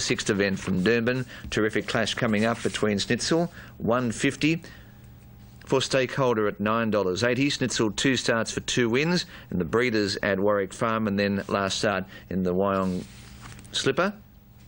sixth event from Durban. Terrific clash coming up between Snitzel, $1.50 for Stakeholder at $9.80. Snitzel 2 starts for 2 wins, and the breeders at Warwick Farm, and then last start in the Wyong Slipper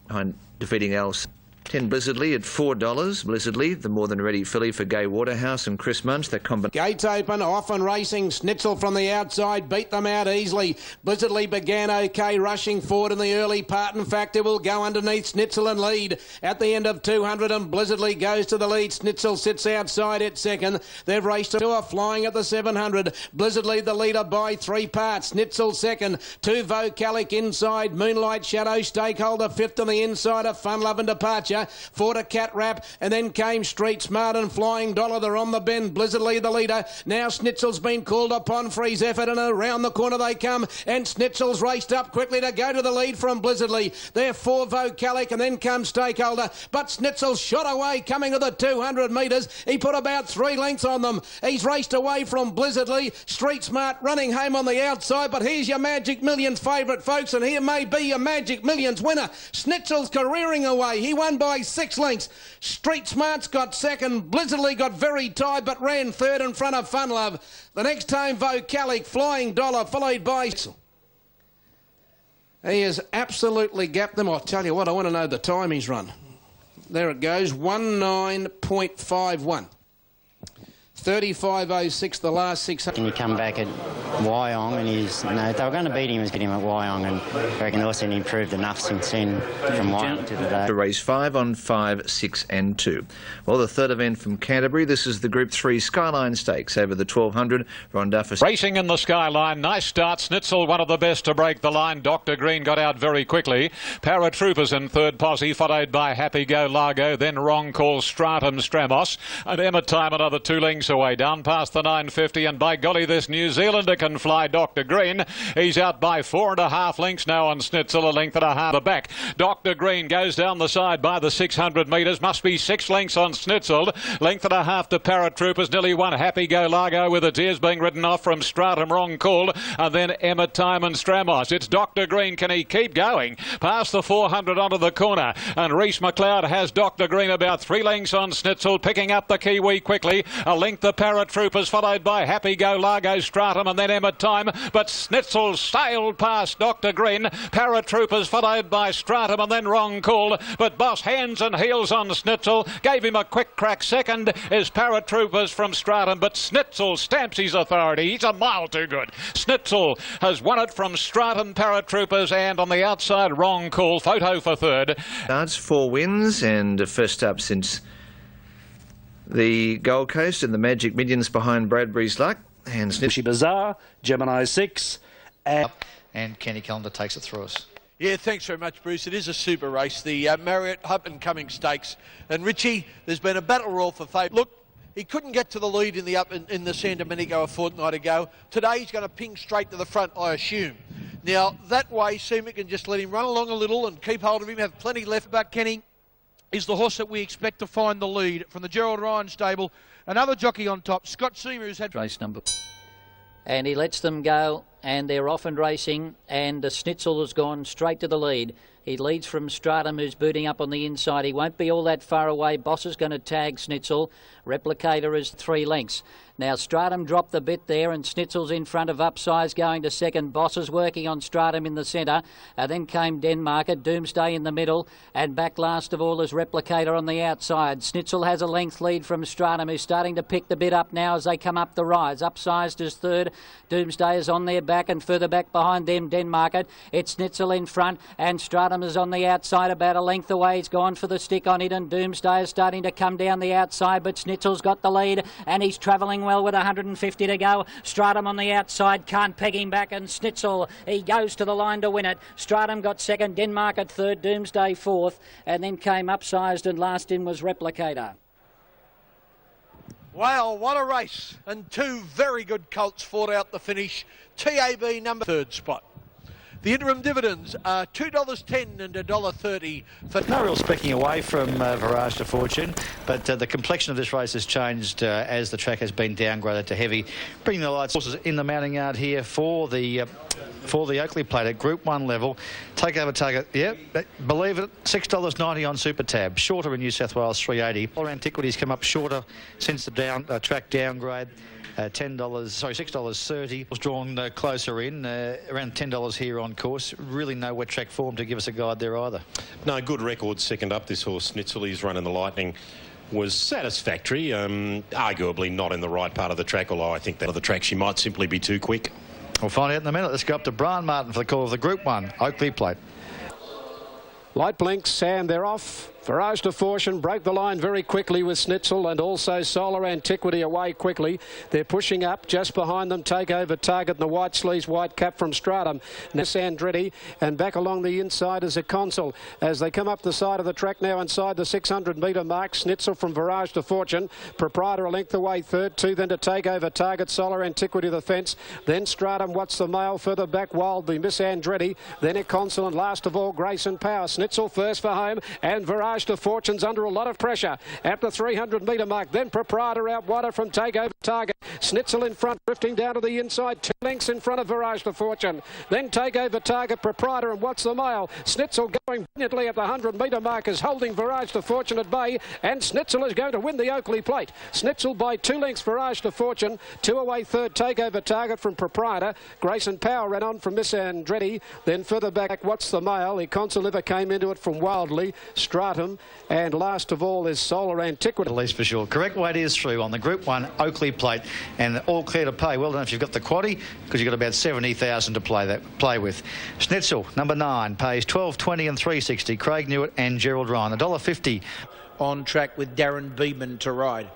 behind defeating Alice. 10 Blizzardly at $4. Blizzardly, the more than ready filly for Gay Waterhouse and Chris Munch. That Gates open, off and racing. Snitzel from the outside, beat them out easily. Blizzardly began okay, rushing forward in the early part. In fact, it will go underneath Snitzel and lead at the end of 200, and Blizzardly goes to the lead. Snitzel sits outside at second. They've raced to a flying at the 700. Blizzardly the leader by 3 parts. Snitzel second. 2 Vocalic inside. Moonlight Shadow Stakeholder fifth on the inside of Fun Love and Departure. 4 to Cat Rap, and then came Street Smart and Flying Dollar. They're on the bend. Blizzardly the leader. Now Snitzel's been called upon for his effort, and around the corner they come, and Snitzel's raced up quickly to go to the lead from Blizzardly. They're 4 Vocalic, and then comes Stakeholder, but Snitzel's shot away coming to the 200 metres. He put about 3 lengths on them. He's raced away from Blizzardly. Street Smart running home on the outside, but here's your Magic Millions favourite, folks, and here may be your Magic Millions winner. Snitzel's careering away. He won by 6 lengths. Street Smart's got second. Blizzardly got very tight, but ran third in front of Fun Love. The next time, Vocalic, Flying Dollar, followed by... He has absolutely gapped them. I'll tell you what, I want to know the time he's run. There it goes, 19.51. 35.06 the last 600. Can you come back at Wyong, and they were going to beat him at Wyong, and I reckon also improved enough since then from Wyong to today. To race 5 on 5, 6 and 2. Well, the third event from Canterbury, this is the Group 3 Skyline Stakes over the 1200. Ron Duffus. Racing in the Skyline, nice start. Snitzel, one of the best to break the line. Dr. Green got out very quickly. Paratroopers in third posse, followed by Happy Go Largo, then Wrong Call, Stratum, Stramos, and Emma Time another 2 lengths away, down past the 950, and by golly, this New Zealander can fly, Dr. Green. He's out by 4.5 lengths now on Snitzel, a length and a half the back. Dr. Green goes down the side by the 600 metres, must be 6 lengths on Snitzel, length and a half to Paratroopers, nearly 1 Happy Go Largo with its ears being ridden off from Stratum, Wrong Call, and then Emma Time and Stramos. It's Dr. Green, can he keep going? Past the 400 onto the corner, and Reese McLeod has Dr. Green about 3 lengths on Snitzel, picking up the Kiwi quickly, a length the Paratroopers, followed by Happy Go Largo, Stratum, and then Emma Time, but Snitzel sailed past Dr. Green. Paratroopers followed by Stratum, and then Wrong Call, but Boss hands and heels on Snitzel, gave him a quick crack. Second is Paratroopers from Stratum, but Snitzel stamps his authority. He's a mile too good. Snitzel has won it from Stratum, Paratroopers, and on the outside Wrong Call. Photo for third. Starts 4 wins, and first up since the Gold Coast, and the Magic Millions behind Bradbury's Luck. And Snitchy Bazaar, Gemini 6, and Kenny Callender takes it through us. Yeah, thanks very much, Bruce. It is a super race, the Marriott Up and Coming Stakes. And Richie, there's been a battle royal for favour. Look, he couldn't get to the lead in the San Domenico a fortnight ago. Today he's going to ping straight to the front, I assume. Now, that way, Seema can just let him run along a little and keep hold of him, have plenty left. But Kenny is the horse that we expect to find the lead from the Gerald Ryan stable. Another jockey on top, Scott Seamer, who's had race number. And he lets them go, and they're off and racing, and Snitzel has gone straight to the lead. He leads from Stratum, who's booting up on the inside. He won't be all that far away. Boss is going to tag Snitzel. Replicator is 3 lengths. Now Stratum dropped the bit there, and Snitzel's in front of Upsize going to second. Boss is working on Stratum in the centre. Then came Denmarker, Doomsday in the middle, and back last of all is Replicator on the outside. Snitzel has a length lead from Stratum, who's starting to pick the bit up now as they come up the rise. Upsized is third. Doomsday is on their back, and further back behind them, Denmarker. It's Snitzel in front, and Stratum is on the outside about a length away. He's gone for the stick on it, and Doomsday is starting to come down the outside, but Snitzel's got the lead, and he's travelling well with 150 to go. Stratum on the outside, can't peg him back, and Snitzel, he goes to the line to win it. Stratum got second, Denmark at third, Doomsday fourth, and then came Upsized, and last in was Replicator. Wow, what a race. And 2 very good colts fought out the finish. TAB number 3rd spot. The interim dividends are $2.10 and $1.30 for... No real specking away from Virage to Fortune, but the complexion of this race has changed as the track has been downgraded to heavy. Bringing the lights horses in the mounting yard here for the Oakley Plate at Group 1 level. Takeover Target, yep, believe it, $6.90 on Super Tab. Shorter in New South Wales, $3.80. All Antiquities come up shorter since the track downgrade. $6.30. Was drawn closer in, around $10 here on course. Really no wet track form to give us a guide there either. No, good record second up, this horse. Schnitzel, he's running the Lightning was satisfactory, arguably not in the right part of the track, although I think that of the track she might simply be too quick. We'll find out in a minute. Let's go up to Brian Martin for the call of the Group 1 Oakley Plate. Light blinks and they're off. Virage to Fortune broke the line very quickly with Schnitzel, and also Solar Antiquity away quickly. They're pushing up just behind them. Takeover Target and the white sleeves, white cap from Stratum. Ness Andretti, and back along the inside is a Consul. As they come up the side of the track now inside the 600-metre mark, Schnitzel from Virage to Fortune. Proprietor a length away third, two then to Takeover Target, Solar Antiquity the fence. Then Stratum, What's the Mail, further back Wildly, Miss Andretti. Then a Consul, and last of all Grayson Power. Schnitzel first for home, and Virage to Fortune's under a lot of pressure at the 300-metre mark. Then Proprietor out wider from Takeover Target. Schnitzel in front, drifting down to the inside, 2 lengths in front of Virage to Fortune. Then Takeover Target, Proprietor, and What's the Mail. Schnitzel going brilliantly at the 100-metre mark is holding Virage to Fortune at bay, and Schnitzel is going to win the Oakley Plate. Schnitzel by 2 lengths, Virage to Fortune. 2 away third, Takeover Target from Proprietor. Grayson Power ran on from Miss Andretti. Then further back, What's the Mail. The Consul Liver came into it from Wildly, Stratum, and last of all is Solar Antiquity. At least for sure. Correct weight is through on the Group 1 Oakley Plate, and all clear to pay. Well done if you've got the quaddie, because you've got about 70,000 to play with. Schnitzel, number 9, pays $12.20 and $3.60. Craig Newitt and Gerald Ryan, $1.50. On track with Darren Beedman to ride.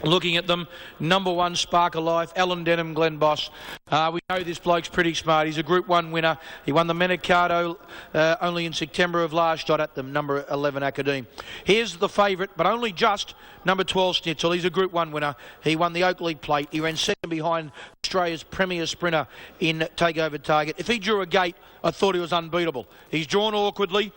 Looking at them, number 1, Spark of Life, Alan Denham, Glenn Boss. We know this bloke's pretty smart. He's a Group 1 winner. He won the Menacado only in September of last year at the number 11 Academe. Here's the favourite, but only just number 12, Schnitzel. He's a Group 1 winner. He won the Oakley Plate. He ran second behind Australia's premier sprinter in Takeover Target. If he drew a gate, I thought he was unbeatable. He's drawn awkwardly.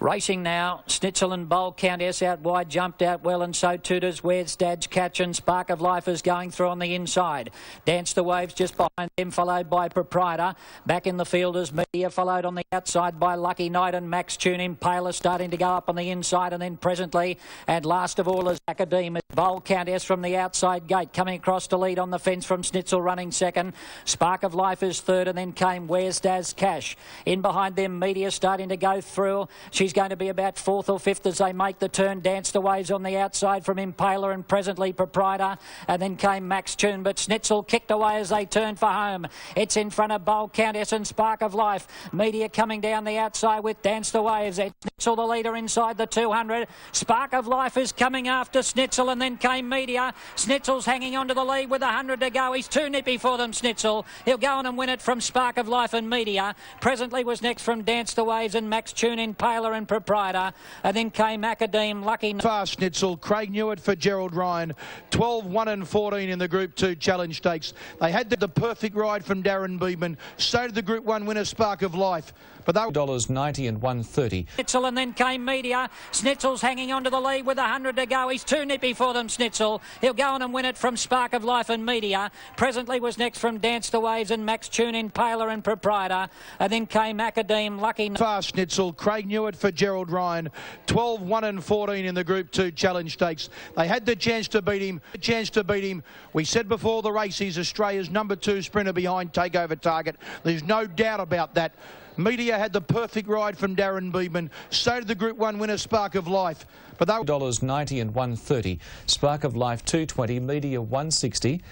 Racing now, Schnitzel and Bold Countess out wide, jumped out well, and so too does Where's Dad's Catch, and Spark of Life is going through on the inside. Dance the Waves just behind them, followed by Proprietor. Back in the field is Media, followed on the outside by Lucky Knight and Max Tune. Impaler starting to go up on the inside, and then presently, and last of all is Academe. Bold Countess from the outside gate, coming across to lead on the fence from Schnitzel, running second. Spark of Life is third, and then came Where's Dad's Cash. In behind them, Media starting to go through. She's going to be about 4th or 5th as they make the turn. Dance the Waves on the outside from Impaler, and presently Proprietor, and then came Max Tune, but Schnitzel kicked away as they turned for home. It's in front of Bold Countess and Spark of Life. Media coming down the outside with Dance the Waves. It's Schnitzel the leader inside the 200. Spark of Life is coming after Schnitzel, and then came Media. Schnitzel's hanging on to the lead with 100 to go. He's too nippy for them, Schnitzel. He'll go on and win it from Spark of Life and Media. Presently was next from Dance the Waves and Max Tune, Impaler and Proprietor, and then came Academe, Lucky. Fast Schnitzel, Craig Newitt for Gerald Ryan, 12, 1 and 14 in the Group 2 Challenge Stakes. They had the perfect ride from Darren Beedman. So did the Group 1 winner Spark of Life. But they were $90 and $1.30. Schnitzel, and then came Media. Schnitzel's hanging on to the lead with 100 to go. He's too nippy for them, Schnitzel. He'll go on and win it from Spark of Life and Media. Presently was next from Dance the Waves and Max Tune, Impaler and Proprietor, and then came Academe, Lucky. Fast Schnitzel, Craig Newitt for Gerald Ryan, 12, 1 and 14 in the Group 2 Challenge Stakes. They had the chance to beat him. We said before the race he's Australia's number 2 sprinter behind Takeover Target. There's no doubt about that. Media had the perfect ride from Darren Beedman. So did the Group 1 winner Spark of Life. But they were $90 and $1.30. Spark of Life $2.20, Media $1.60.